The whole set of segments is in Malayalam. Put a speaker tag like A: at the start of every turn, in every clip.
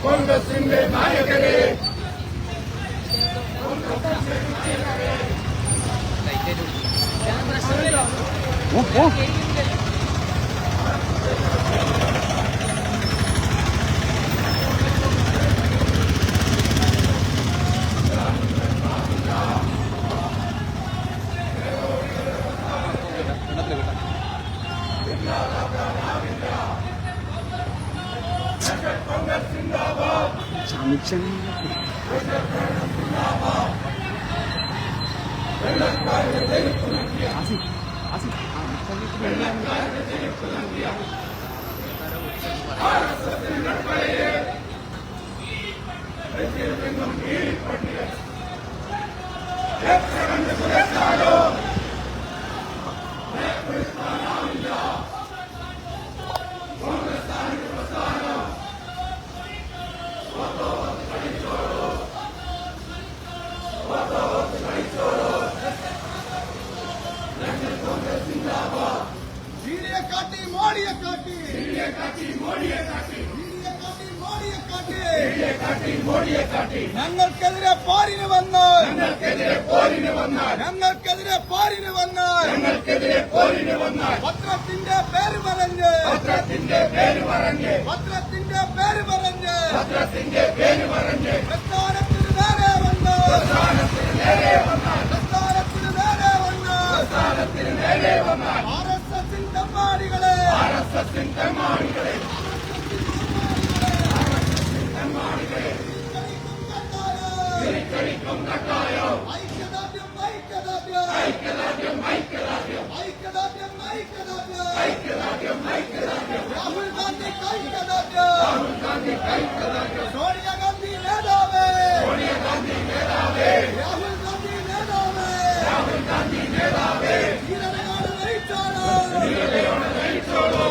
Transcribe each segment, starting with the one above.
A: കോൺഗ്രസിന്റെ നായകരെ ഞങ്ങൾക്കെതിരെ പോരിന് വന്നാൽ പത്രത്തിന്റെ പേര് പറഞ്ഞ് പ്രസ്ഥാനത്തിന് നേരെ വന്നാൽ RSSന്റെ തെമ്മാടികളെ രാഹുൽ ഗാന്ധി സോണിയാ ഗാന്ധി നേതാവേ രാഹുൽ ഗാന്ധി നേതാവേ ധീരതയോടെ നയിച്ചോളൂ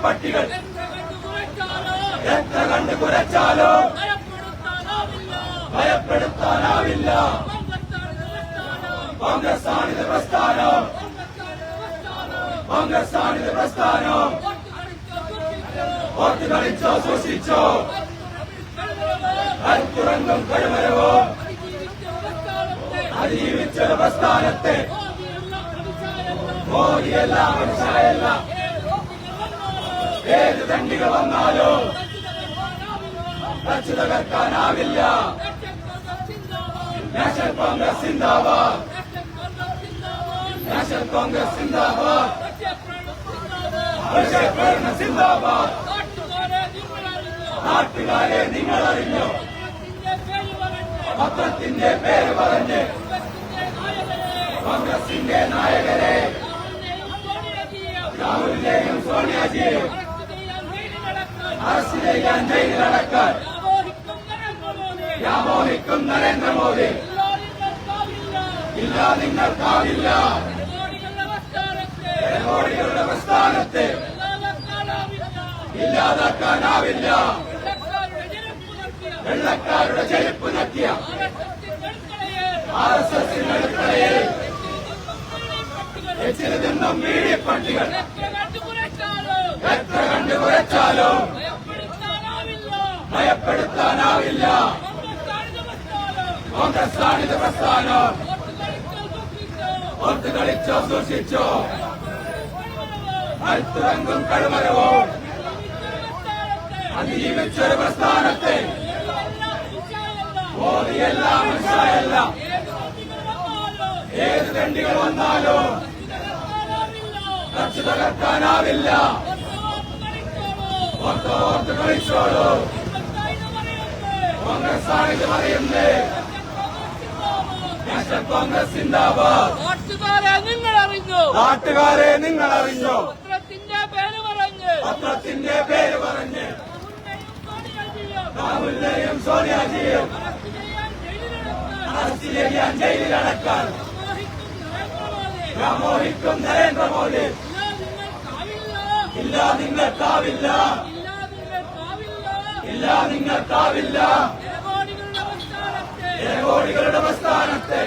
A: പട്ടികൾ എത്ര കണ്ട് കുറച്ചാലോ ഭയപ്പെടുത്താനാവില്ല. കോൺഗ്രസാണിത് പ്രസ്ഥാനം,
B: കോൺഗ്രസ് ആണിത് പ്രസ്ഥാനം. ഓർത്ത് കളിച്ചോ സൂക്ഷിച്ചോ, കരുത്തുറങ്ങും കഴിമരവോ അതിജീവിച്ചൊരു പ്രസ്ഥാനത്തെ. മോദിയല്ല അമിത്ഷായല്ല, ഏത് ദണ്ഡികൾ വന്നാലും വച്ചു തകർക്കാനാവില്ല. നാഷണൽ കോൺഗ്രസ് സിന്ദാബാദ്, നാഷണൽ കോൺഗ്രസ് സിന്ദാബാദ്, പ്രക്ഷേപണ സിന്ദാബാദ്. നാട്ടുകാരെ നിങ്ങൾ അറിഞ്ഞോ, പത്രത്തിന്റെ പേര് പറഞ്ഞ് കോൺഗ്രസിന്റെ നായകരെ രാഹുലിനെയും സോണിയാജിയെയും അറസ്റ്റ് ചെയ്യാൻ ജയിലിലടക്കാൻ വ്യാമോഹിക്കും നരേന്ദ്രമോദി. ഇല്ല നിങ്ങൾക്കാവില്ല, ജനകോടികളുടെ പ്രസ്ഥാനത്തെ ഇല്ലാതാക്കാനാവില്ല. വെള്ളക്കാരുടെ ചെരുപ്പ് നക്കിയ RSSന്റെ അടുക്കളയിൽ എച്ചിന് തിന്നും മീഡിയപ്പട്ടികൾ എത്ര കണ്ടു കുറച്ചാലും ഭയപ്പെടുത്താനാവില്ല. കോൺഗ്രസ് ആണിത് പ്രസ്ഥാനം. ഓർത്ത് കളിച്ചോ സൂക്ഷിച്ചോ, കരുത്തുറങ്ങും കഴിമരവോ അതിജീവിച്ചൊരു പ്രസ്ഥാനത്തെ. മോദിയല്ല അമിത്ഷായല്ല, ഏത് ദണ്ഡികൾ വന്നാലും വച്ചു തകർക്കാനാവില്ല. ഓർത്ത് കളിച്ചോളൂ, കോൺഗ്രസ് ആണിത് പറയുന്നേ. നാഷണൽ കോൺഗ്രസ് സിന്ദാബാദ്. നാട്ടുകാരെ നിങ്ങൾ അറിഞ്ഞോ, പത്രത്തിന്റെ പേര് പറഞ്ഞ് രാഹുലിനെയും സോണിയാജിയെയും അറസ്റ്റ് ചെയ്യാൻ ജയിലിലടക്കാൻ വ്യാമോഹിക്കും നരേന്ദ്രമോദി. ഇല്ല നിങ്ങൾക്കാവില്ല, ഇല്ല നിങ്ങൾക്കാവില്ല. ജനകോടികളുടെ പ്രസ്ഥാനത്തെ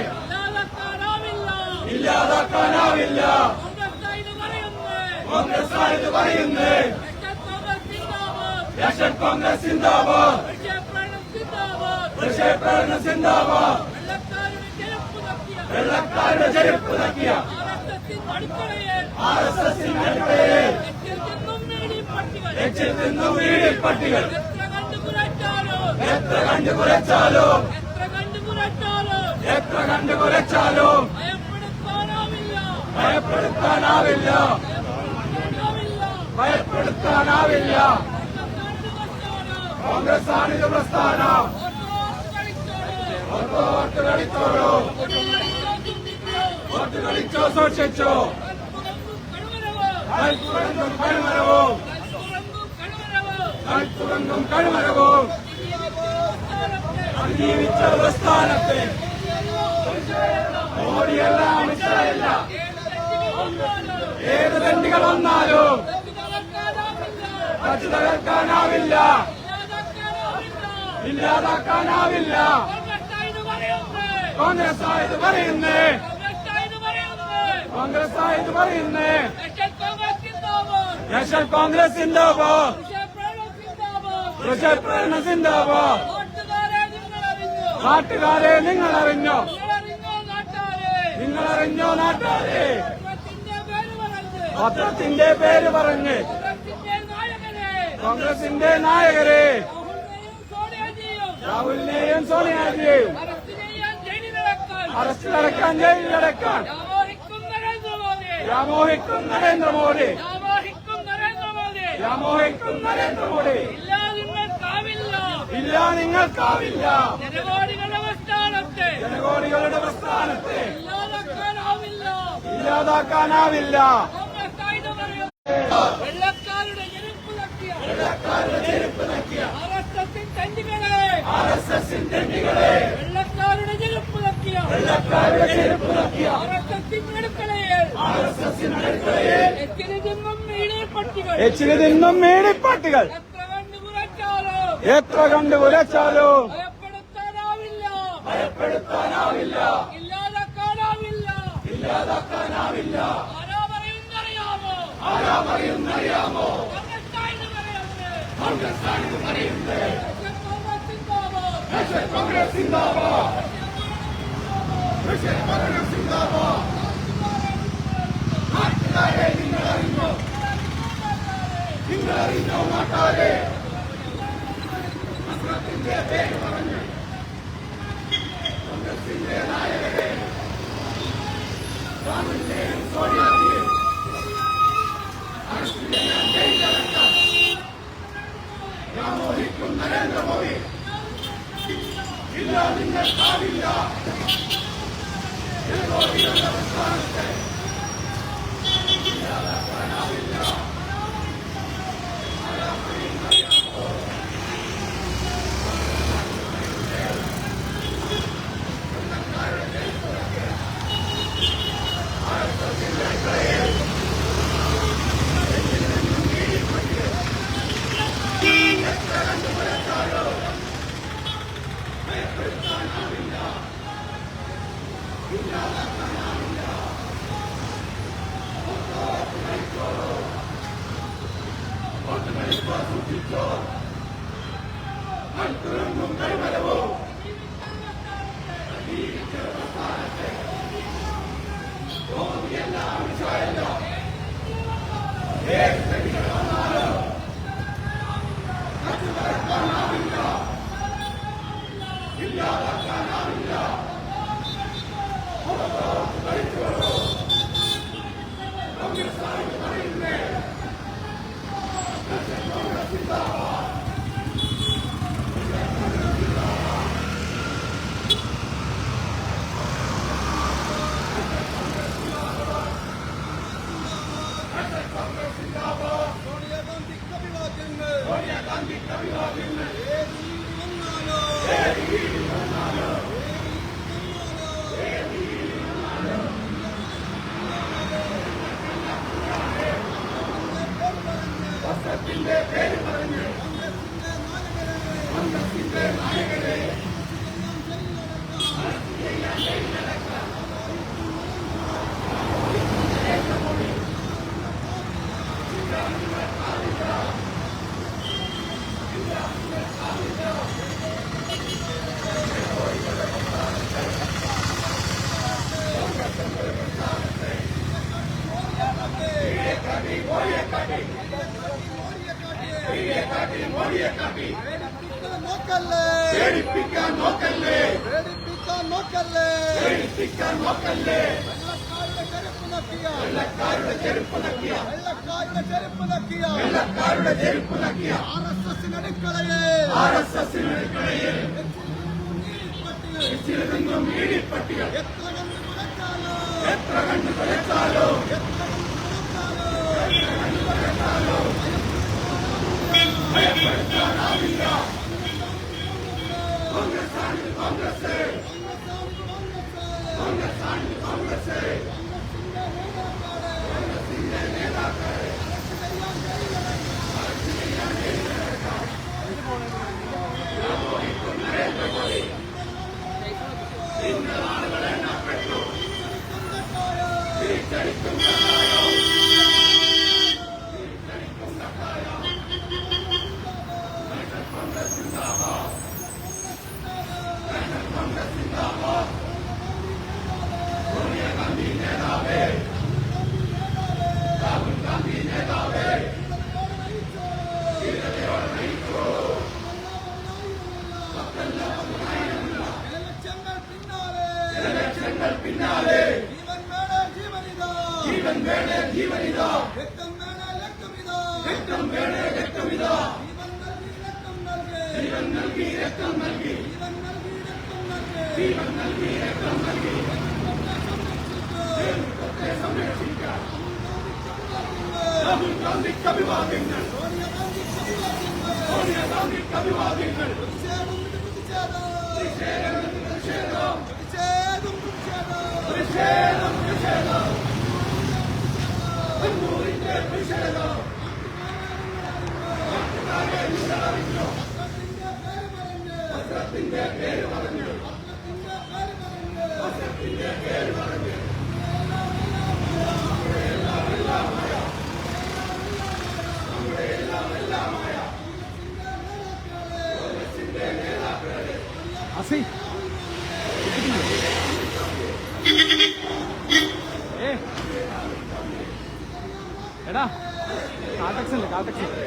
B: ഇല്ലാതാക്കാനാവില്ല. കോൺഗ്രസ് ആണിത് പറയുന്നേ. നാഷണൽ കോൺഗ്രസ് സിന്ദാബാദ്, പ്രക്ഷേപണ സിന്ദാബാദ്. വെള്ളക്കാരുടെ ചെരുപ്പ് നക്കിയ RSSന്റെ അടുക്കളയിൽ എച്ചിൽ നിന്നും മീഡിയപ്പട്ടികൾ എത്ര കണ്ടു കുറച്ചാലും എത്ര കണ്ടു കുറച്ചാലും ഭയപ്പെടുത്താനാവില്ല, ഭയപ്പെടുത്താനാവില്ല. കോൺഗ്രസ് ആണിത് പ്രസ്ഥാനം. ഓർത്ത് കളിച്ചോളൂ, ഓർത്ത് കളിച്ചോ സൂക്ഷിച്ചോ, കരുത്തുറങ്ങും കഴിമരവും കരുത്തുറങ്ങും കഴിമരവും അതിജീവിച്ച പ്രസ്ഥാനത്തെ. മോദിയല്ല അമിത്ഷായല്ല, ഏത് ദണ്ഡികൾ വന്നാലും വച്ചു തകർക്കാനാവില്ല, ഇല്ലാതാക്കാനാവില്ല. കോൺഗ്രസ് ആയത് പറയുന്നേ, കോൺഗ്രസ് ആയത് പറയുന്നേ. നാഷണൽ കോൺഗ്രസ് സിന്ദാബാദ്, പ്രക്ഷേപണ സിന്ദാബാദ്. നാട്ടുകാരെ നിങ്ങൾ അറിഞ്ഞോ, നിങ്ങൾ അറിഞ്ഞോ നാട്ടുകാരെ, പത്രത്തിന്റെ പേര് പറഞ്ഞ് കോൺഗ്രസിന്റെ നായകരെ രാഹുലിനെയും സോണിയാജിയെയും അറസ്റ്റിലടക്കാൻ ജയിലിലടക്കാൻ വ്യാമോഹിക്കും നരേന്ദ്രമോദി, വ്യാമോഹിക്കും നരേന്ദ്രമോദി. ഇല്ല നിങ്ങൾക്കാവില്ല, ജനകോടികളുടെ പ്രസ്ഥാനത്തെ ഇല്ലാതാക്കാനാവില്ല.
A: വെള്ളക്കാരുടെ ചെരുപ്പ് നക്കിയ
B: RSSന്റെ അടികളെ
A: വെള്ളക്കാരുടെ ചെരുപ്പ് നക്കിയ
B: RSSന്റെ അടുക്കളയിൽ
A: എച്ചിന് തിന്നും മീഡിയപ്പട്ടികൾ
B: എത്ര കണ്ടു കുറച്ചാലും
A: ഭയപ്പെടുത്താനാവില്ല.
B: ഇല്ലാതാക്കാനാവില്ല.
A: ആരാ പറയുന്നറിയാമോ,
B: പറയുന്നറിയാമോ? കോൺഗ്രസ് സിന്ദാബാദ്. നാട്ടുകാരെ നിങ്ങളറിഞ്ഞോ? നിങ്ങളറിഞ്ഞോ നാട്ടാരെ? നസ്രത്തിന്റെ പേര് പറഞ്ഞു കോൺഗ്രസിന്റെ നായകരെ രാഹുലിനെയും സോണിയാജിയെയും മോഹിക്കും നരേന്ദ്രമോദി. ഇല്ല, നിങ്ങൾക്കാവില്ല. സംസ്ഥാനത്തെ ഇല്ലാതാക്കാനാവില്ല.
C: എടാ കാൽടെക്സ് ഉണ്ട്,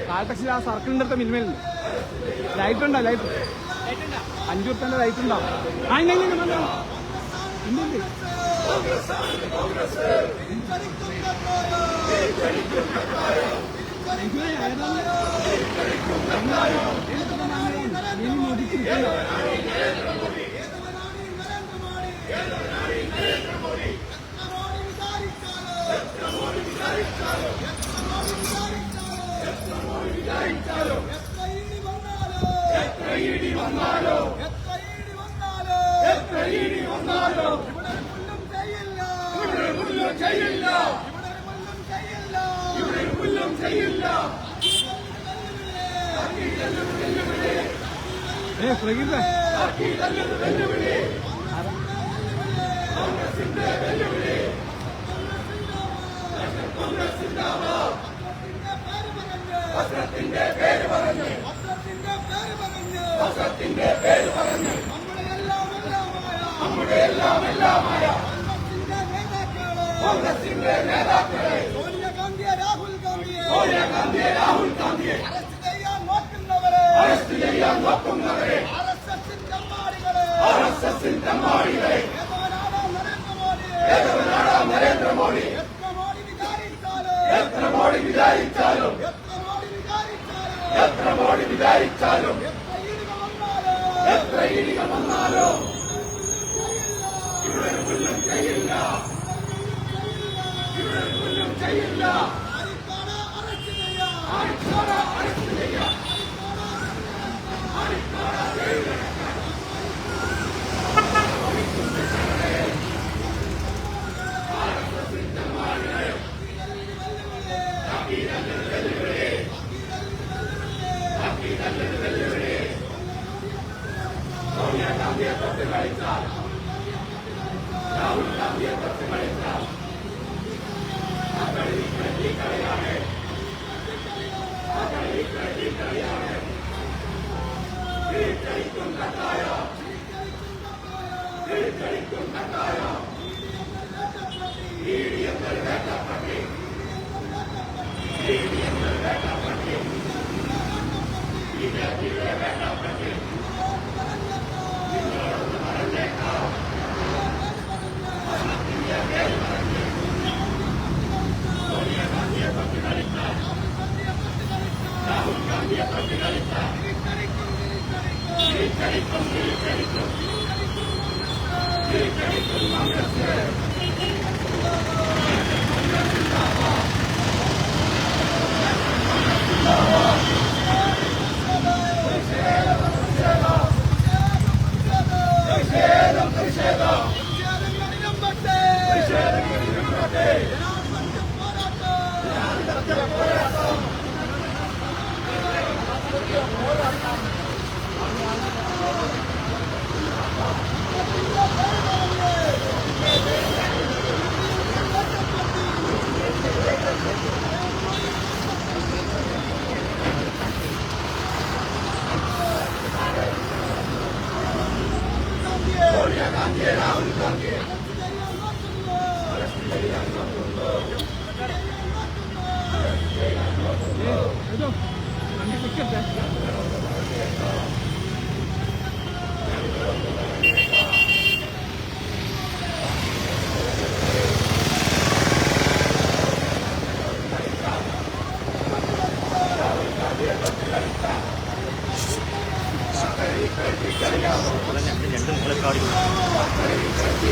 C: കാൽടെക്സിൽ ആ സർക്കിളിന്റെ അടുത്ത മിൽമയിലുണ്ട്. ലൈറ്റ് ഉണ്ടോ? ലൈറ്റ് 5 റുപ്യന്റെ ലൈറ്റ് ഉണ്ടാവും. ആ ഇല്ല പ്രകീർത്ത
A: കോൺഗ്രസിന്റെ നേതാക്കളെ സോണിയാഗാന്ധിയെ രാഹുൽ ഗാന്ധിയെ അറസ്റ്റ് ചെയ്യാൻ നോക്കുന്നവരെ ആർഎസ്എസിന്റെ അമ്മാടികളെ നരേന്ദ്രമോദി എത്ര മോഡി വിചാരിച്ചാലും എത്ര ഇടികൾ വന്നാലും ഇവിടെ ഒന്നും ചെയ്യില്ല. സോണിയാഗാന്ധിയെ തൊട്ട് കളിച്ചാൽ രാഹുൽ ഗാന്ധിയെ തൊട്ട് കളിച്ചാൽ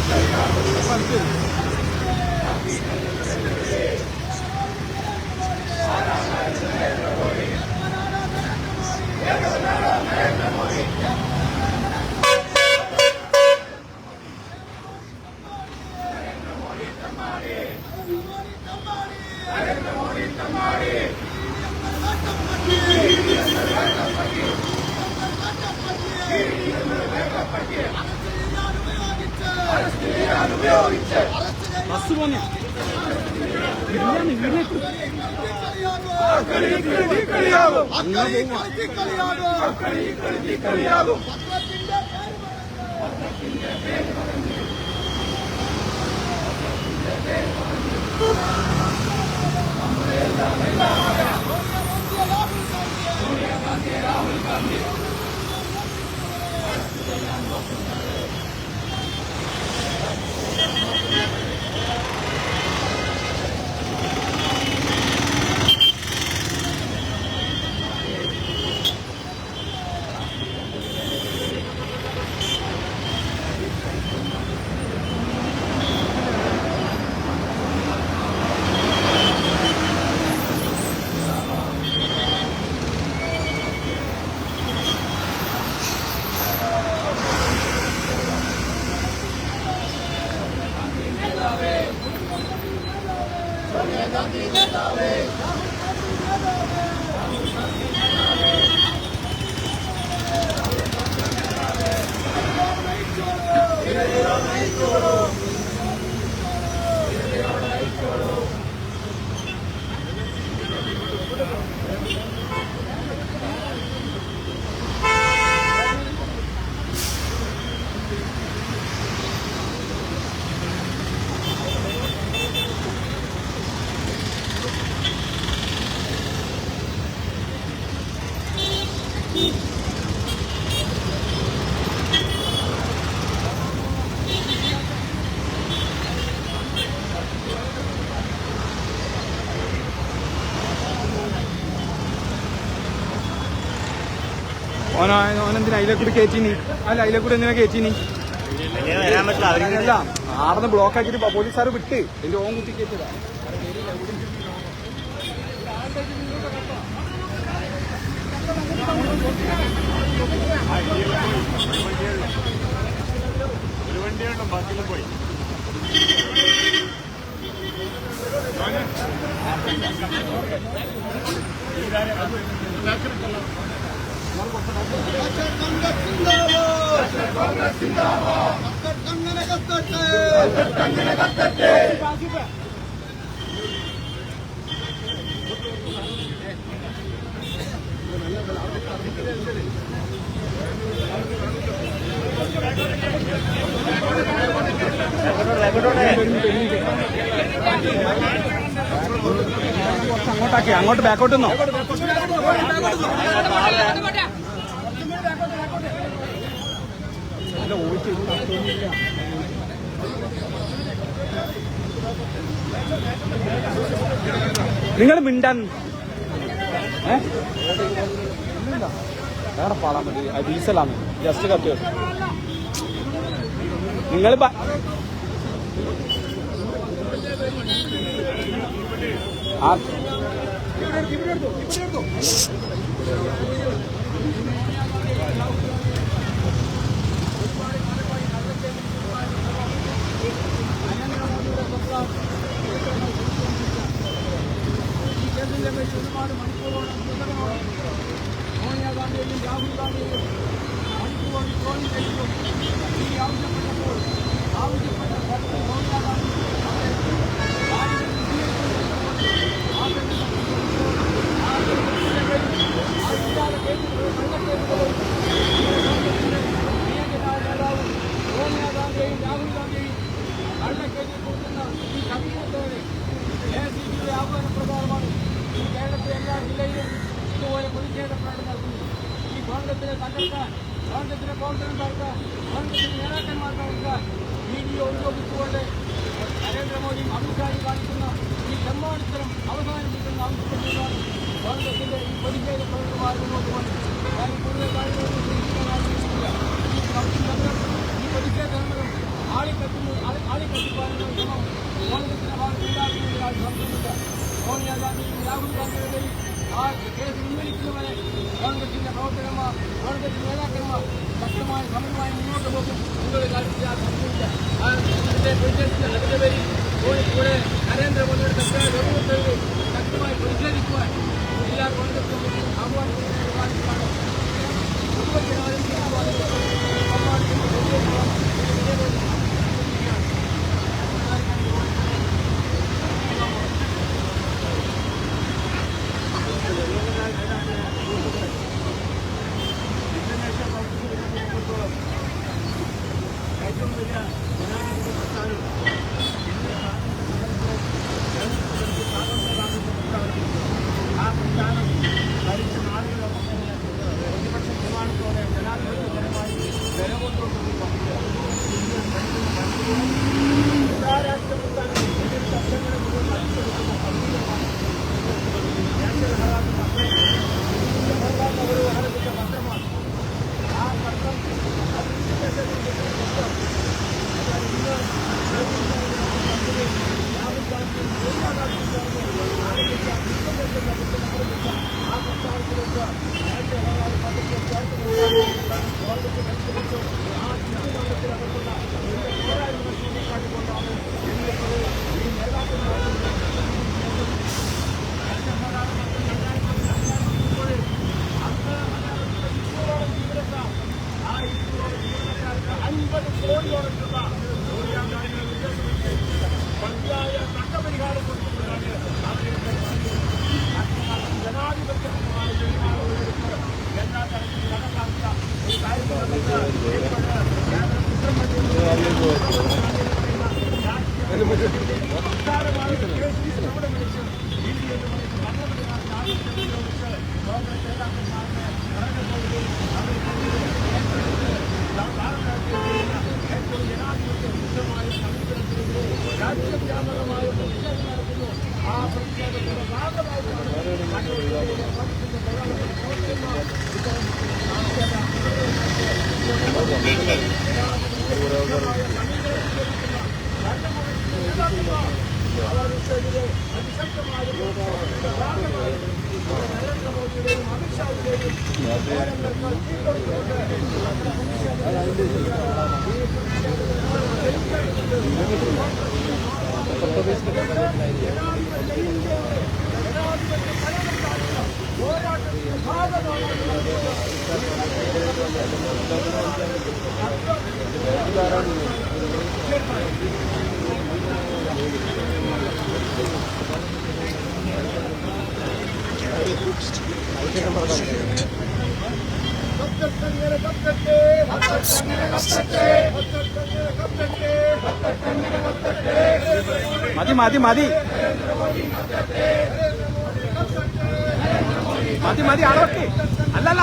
A: കളിയാണ്.
C: ബസ് പോന്നെ
A: കളിയാകും
C: ഓനെന്തിനാ അതിലെ കൂടി കയറ്റിനി? അല്ല അതിലെ കൂടി എന്തിനാ കയറ്റിനി? അല്ല ആർന്ന് ബ്ലോക്ക് ആക്കിയിട്ട് പോലീസുകാർ വിട്ട് എന്റെ ഓൻ കുത്തി കയറ്റിയതാ.
B: ഒരു വണ്ടിയുണ്ടോ ബാക്കിയെല്ലാം പോയി.
C: അങ്ങോട്ടാക്കി അങ്ങോട്ട് ബാക്കോട്ട് നിന്നോ? നിങ്ങൾ മിണ്ടാൻ വേറെ പാടാൻ മതി. ഡീസലാണ് ജസ്റ്റ് കത്ത്. നിങ്ങൾ ഒരുപാട് മണിക്കൂറോളം സോണിയാഗാന്ധിയെയും രാഹുൽ ഗാന്ധിയെയും മണിക്കൂറോളം ട്രോളിംഗ് ചെയ്തു. ഈ ആവശ്യപ്പെട്ടപ്പോൾ ആവശ്യപ്പെട്ട സോണിയാഗാന്ധി സോണിയാഗാന്ധിയെയും രാഹുൽ ഗാന്ധിയെയും കള്ളക്കേസിൽ കൊടുക്കുന്ന ഈ സമീപത്തോടെ ACBയുടെ ആഹ്വാനപ്രകാരമാണ് ഈ കേരളത്തിലെ എല്ലാ ജില്ലയിലും ഇതുപോലെ പ്രതിഷേധ പ്രകടനം നടത്തുന്നത്. ഈ കോൺഗ്രസിനെ തകർക്കാൻ, കോൺഗ്രസിനെ പ്രവർത്തനമാക്കാൻ, കോൺഗ്രസിന്റെ നേതാക്കന്മാർക്ക് നൽകാൻ വീഡിയോ ഉപയോഗിച്ചുകൊണ്ട് നരേന്ദ്രമോദിയും അമിത്ഷായും കാണിക്കുന്ന ഈ തെമ്മാടിത്തരം അവസാനിപ്പിക്കുന്ന ആവശ്യപ്പെട്ടുകൊണ്ടാണ് കോൺഗ്രസിന്റെ ഈ പ്രതിഷേധ പ്രകടനമായി മുന്നോട്ട് വന്നത്. ഞാൻ കൂടുതൽ കാര്യങ്ങളൊന്നും ശ്രദ്ധിക്കാൻ ആഗ്രഹിക്കുന്നില്ല. ഈ പ്രതിഷേധ സമരം ആളിക്കത്തിപ്പാനുള്ള ശ്രമം കോൺഗ്രസിന്റെ ഭാഗത്തുണ്ടാകുന്നതിൽ സംശയമില്ല. സോണിയാഗാന്ധിയും രാഹുൽ ഗാന്ധിയുടെയും ആ കേസ് പിൻവലിക്കുന്നവരെ കോൺഗ്രസിന്റെ പ്രവർത്തകന്മാർ, കോൺഗ്രസ് നേതാക്കന്മാർ ശക്തമായ സമരമായി മുന്നോട്ട് പോകും എന്നുള്ള കാര്യത്തിൽ ആ സംശയമില്ല. അതിന്റെ പേരിൽ കോഴിക്കോട് നരേന്ദ്രമോദിയുടെ സർക്കാർ ഗവൺമെന്റിൽ ശക്തമായി പ്രതിഷേധിക്കുവാൻ എല്ലാ കോൺഗ്രസ് കമ്മിറ്റിയും ആഹ്വാനം ചെയ്യുന്ന കാര്യമാണ്. ഏറ്റവും വലിയ ജനാധിപത്യ പ്രസ്ഥാനം ആ പ്രസ്ഥാനം ഭരിച്ച നാടുകളൊക്കെ പ്രതിപക്ഷ പ്രമാണത്തോടെ ജനാധിപത്യപരമായി ജനബോധത്തോടുകൂടി അന്താരാഷ്ട്ര പ്രസ്ഥാനം ശബ്ദങ്ങളെ മുഴുവൻ മത്സരിക്കുന്ന ഒരു ആരംഭിച്ച പത്രമാണ്. ആ പത്രം ജനാധിപത്യപരമായ എല്ലാ തരത്തിലും നടപ്പാക്കുക ഒരു കാര്യം അവർക്കെതിരെ അതിശക്തമായ നരേന്ദ്രമോദിയുടെയും അമിത്ഷായുടെയും പോരാട്ടത്തിന്റെ ഭാഗമാണ്.
D: മതി മതി മതി മതി മതി അളവൊക്കെ അല്ലല്ല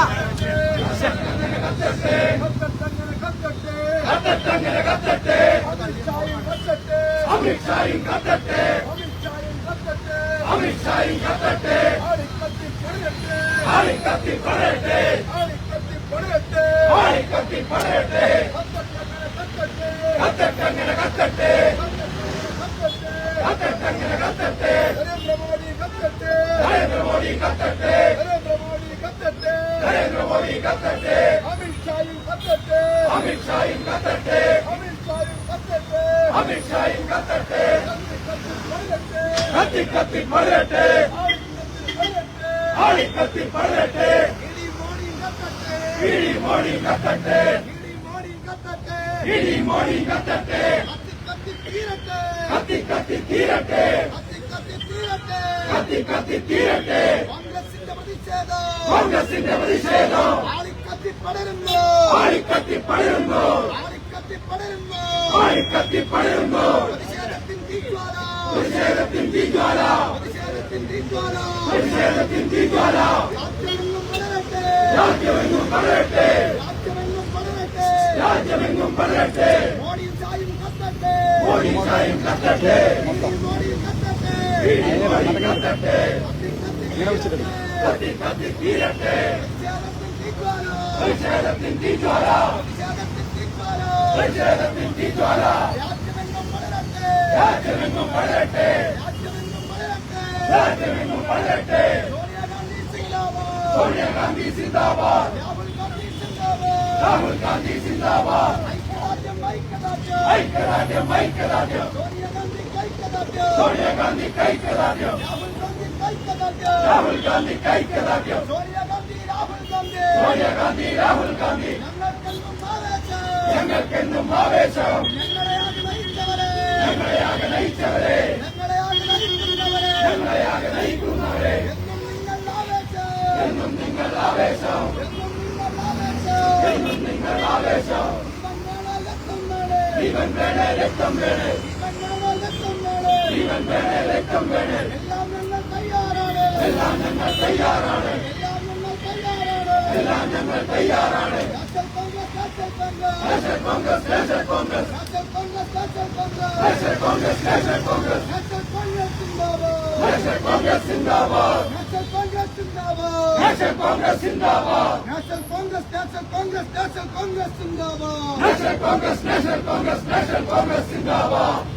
A: കോൺഗ്രസിന്റെ പ്രതിഷേധം ആളിക്കത്തി പടരുന്നു പ്രതിഷേധത്തിൻ തീജ്വാല രാജ്യമെങ്ങും പടരട്ടെ മോഡിയും ചായും കത്തട്ടെ സോണിയാ ഗാന്ധി സിന്ദാബാദ് രാഹുൽ ഗാന്ധി സിന്ദാബാദ് ഐക്യദാർഢ്യം സോണിയാ ഗാന്ധി ഐക്യദാർഢ്യം രാഹുൽ ഗാന്ധി ഐക്യദാർഢ്യം സോണിയാ ഗാന്ധി രാഹുൽ ഗാന്ധി ഞങ്ങൾക്കെന്നും ആവേശം ഞങ്ങളെയാകെ നയിച്ചവരെ എന്നും നിങ്ങൾ ആവേശം ജീവൻ വേണേ രക്തം വേണേ എല്ലാം ഞങ്ങൾ തയ്യാറാണ് നാഷണൽ കോൺഗ്രസ് സിന്ദാബാദ് നാഷണൽ കോൺഗ്രസ് സിന്ദാബാദ്